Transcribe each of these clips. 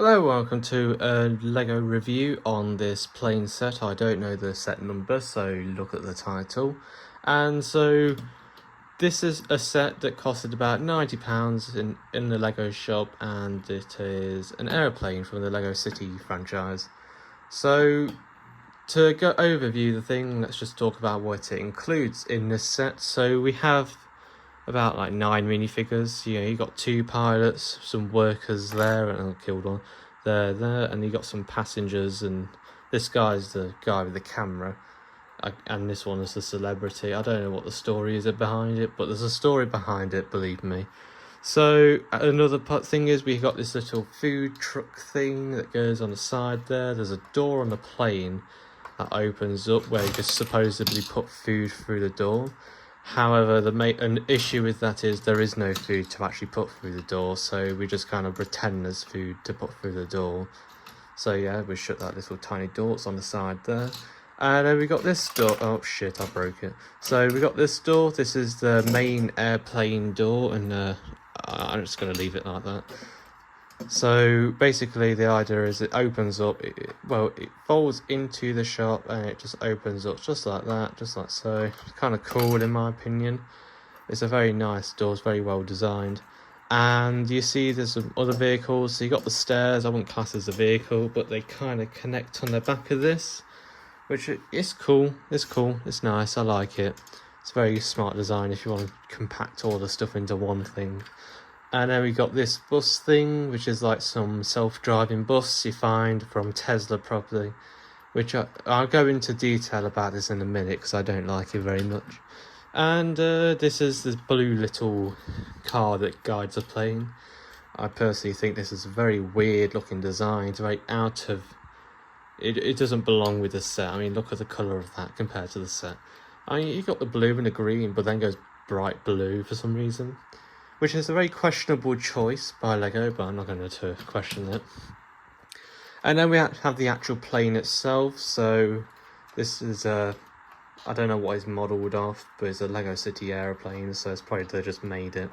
Hello, welcome to a LEGO review on this plane set. I don't know the set number, so look at the title. And so this is a set that costed about £90 in the LEGO shop, and it is an aeroplane from the LEGO City franchise. So to go overview the thing, let's just talk about what it includes in this set. So we have about like 9 minifigures. You got 2 pilots, some workers there, and I killed one there, and you got some passengers, and this guy's the guy with the camera, and this one is the celebrity. I don't know what the story is behind it, but there's a story behind it, believe me. So another thing is we got this little food truck thing that goes on the side there. There's a door on the plane that opens up where you just supposedly put food through the door. However, an issue with that is there is no food to actually put through the door, so we just kind of pretend there's food to put through the door. So yeah, we shut that little tiny door. It's on the side there. And then we got this door. Oh shit, I broke it. So we got this door. This is the main airplane door, and I'm just going to leave it like that. So basically the idea is it opens up, it folds into the shop, and it just opens up just like that, just like so. It's kind of cool in my opinion. It's a very nice door, it's very well designed. And you see there's some other vehicles. So you got the stairs, I wouldn't class as a vehicle, but they kind of connect on the back of this, which is cool. It's nice, I like it. It's very smart design if you want to compact all the stuff into one thing. And then we got this bus thing, which is like some self-driving bus you find from Tesla probably, which I'll go into detail about this in a minute because I don't like it very much. And this is the blue little car that guides a plane. I personally think this is a very weird looking design. It's very out of... It doesn't belong with the set. I mean, look at the colour of that compared to the set. I mean, you got the blue and the green, but then goes bright blue for some reason, which is a very questionable choice by LEGO, but I'm not going to question it. And then we have the actual plane itself. So this is I don't know what it's modelled off, but it's a LEGO City aeroplane, so it's probably they just made it.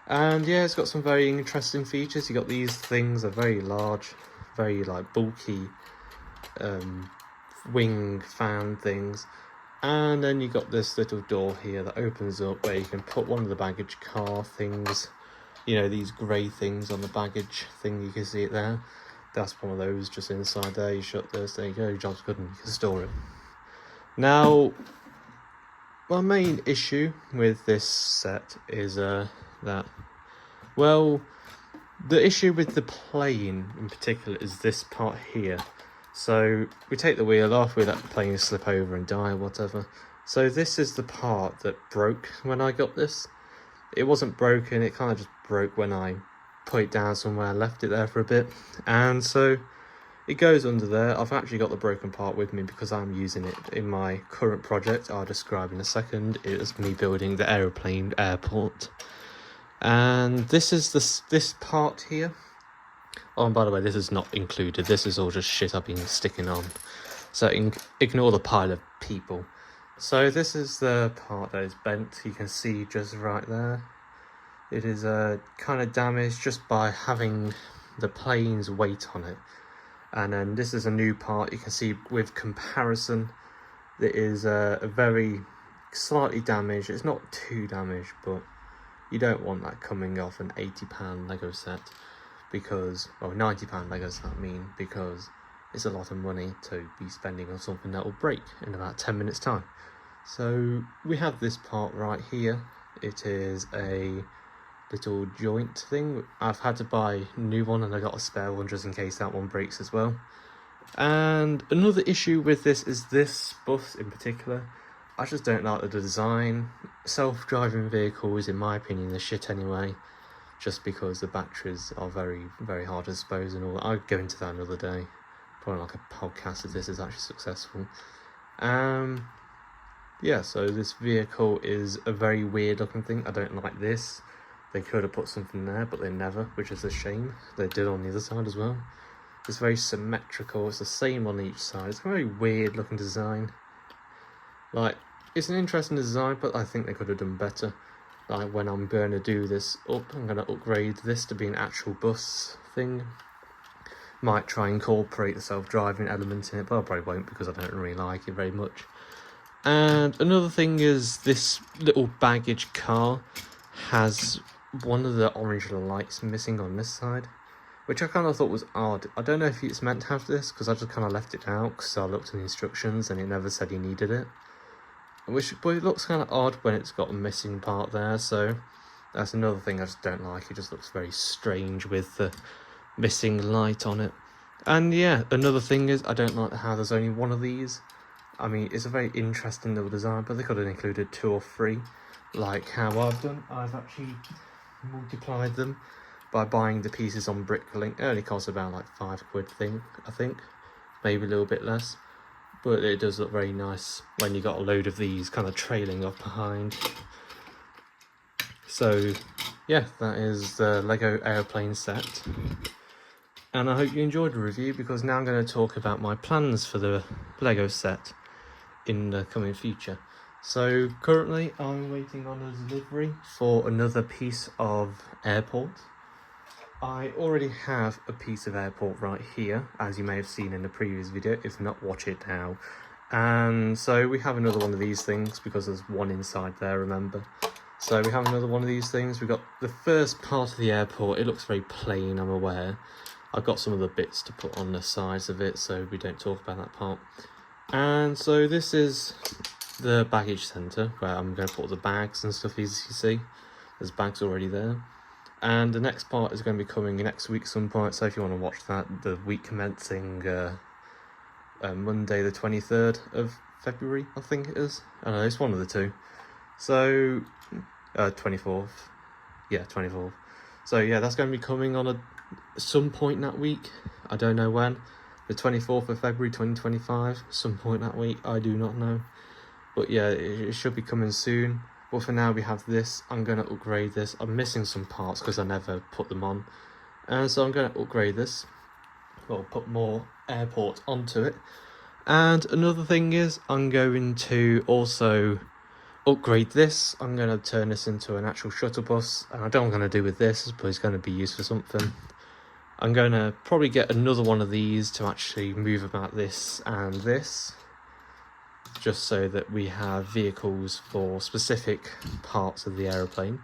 And yeah, it's got some very interesting features. You got these things are very large, very like bulky wing fan things. And then you got this little door here that opens up where you can put one of the baggage car things, these grey things on the baggage thing, you can see it there. That's one of those just inside there. You shut this, there you go, your job's good and you can store it. Now, my main issue with this set is the issue with the plane in particular is this part here. So we take the wheel off, we let the plane slip over and die or whatever. So this is the part that broke when I got this. It wasn't broken, it kind of just broke when I put it down somewhere, left it there for a bit. And so it goes under there. I've actually got the broken part with me because I'm using it in my current project I'll describe in a second. It is me building the aeroplane airport. And this is this part here. Oh, and by the way, this is not included. This is all just shit I've been sticking on. So ignore the pile of people. So this is the part that is bent. You can see just right there. It is kind of damaged just by having the plane's weight on it. And then this is a new part. You can see with comparison, it is a very slightly damaged. It's not too damaged, but you don't want that coming off an £80 LEGO set. Because, well, £90 LEGO set, because it's a lot of money to be spending on something that will break in about 10 minutes time. So we have this part right here. It is a little joint thing. I've had to buy a new one and I got a spare one just in case that one breaks as well. And another issue with this is this bus in particular. I just don't like the design. Self-driving vehicles, in my opinion, are shit anyway. Just because the batteries are very, very hard to dispose and all that. I'll go into that another day. Probably like a podcast if this is actually successful. Yeah, so this vehicle is a very weird looking thing. I don't like this. They could have put something there, but they never, which is a shame. They did on the other side as well. It's very symmetrical. It's the same on each side. It's a very weird looking design. Like, it's an interesting design, but I think they could have done better. Like when I'm going to do this up, I'm going to upgrade this to be an actual bus thing. Might try and incorporate the self-driving element in it, but I probably won't because I don't really like it very much. And another thing is this little baggage car has one of the orange lights missing on this side, which I kind of thought was odd. I don't know if it's meant to have this because I just kind of left it out because I looked at the instructions and it never said you needed it. But it looks kind of odd when it's got a missing part there, so that's another thing I just don't like. It just looks very strange with the missing light on it. And yeah, another thing is I don't like how there's only one of these. I mean, it's a very interesting little design, but they could have included 2 or 3, like how I've done. I've actually multiplied them by buying the pieces on Bricklink. It only costs about like £5, I think, maybe a little bit less. But it does look very nice when you got a load of these kind of trailing up behind. So yeah, that is the Lego aeroplane set. And I hope you enjoyed the review, because now I'm going to talk about my plans for the Lego set in the coming future. So currently I'm waiting on a delivery for another piece of airport. I already have a piece of airport right here, as you may have seen in the previous video. If not, watch it now. And so we have another one of these things, because there's one inside there, remember. So we have another one of these things. We've got the first part of the airport. It looks very plain, I'm aware. I've got some of the bits to put on the sides of it, so we don't talk about that part. And so this is the baggage centre, where I'm going to put all the bags and stuff, as you see. There's bags already there. And the next part is going to be coming next week some point, so if you want to watch that, the week commencing Monday the 23rd of February, I think it is. I don't know, it's one of the two. So, 24th. Yeah, 24th. So yeah, that's going to be coming on some point that week. I don't know when. The 24th of February 2025, some point that week, I do not know. But yeah, it should be coming soon. But for now we have this. I'm going to upgrade this. I'm missing some parts because I never put them on. And so I'm going to upgrade this. Well, put more airport onto it. And another thing is, I'm going to also upgrade this. I'm going to turn this into an actual shuttle bus. And I don't know what I'm going to do with this, but it's going to be used for something. I'm going to probably get another one of these to actually move about this and this, just so that we have vehicles for specific parts of the aeroplane,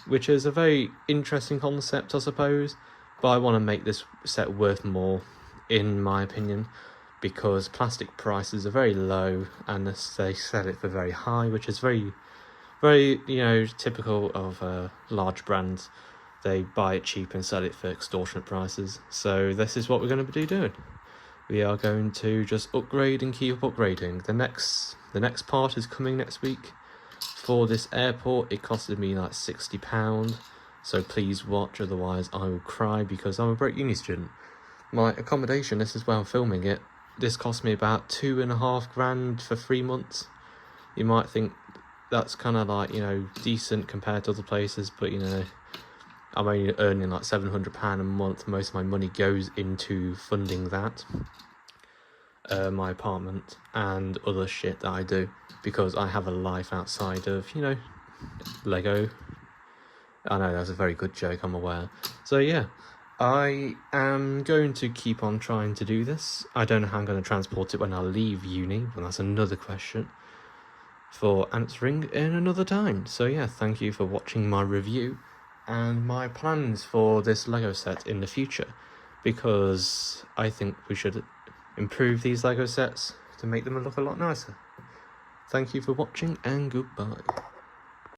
which is a very interesting concept, I suppose, but I want to make this set worth more, in my opinion, because plastic prices are very low and they sell it for very high, which is very, very, typical of large brands. They buy it cheap and sell it for extortionate prices. So this is what we're going to be doing. We are going to just upgrade and keep upgrading. The next part is coming next week. For this airport, it costed me like £60. So please watch, otherwise I will cry, because I'm a broke uni student. My accommodation, this is where I'm filming it, this cost me about £2,500 for 3 months. You might think that's kind of like, decent compared to other places, but I'm only earning like £700 a month. Most of my money goes into funding that, my apartment and other shit that I do, because I have a life outside of, Lego. I know, that's a very good joke, I'm aware. So yeah, I am going to keep on trying to do this. I don't know how I'm going to transport it when I leave uni, but that's another question for answering in another time. So yeah, thank you for watching my review and my plans for this Lego set in the future, because I think we should improve these Lego sets to make them look a lot nicer. Thank you for watching, and goodbye.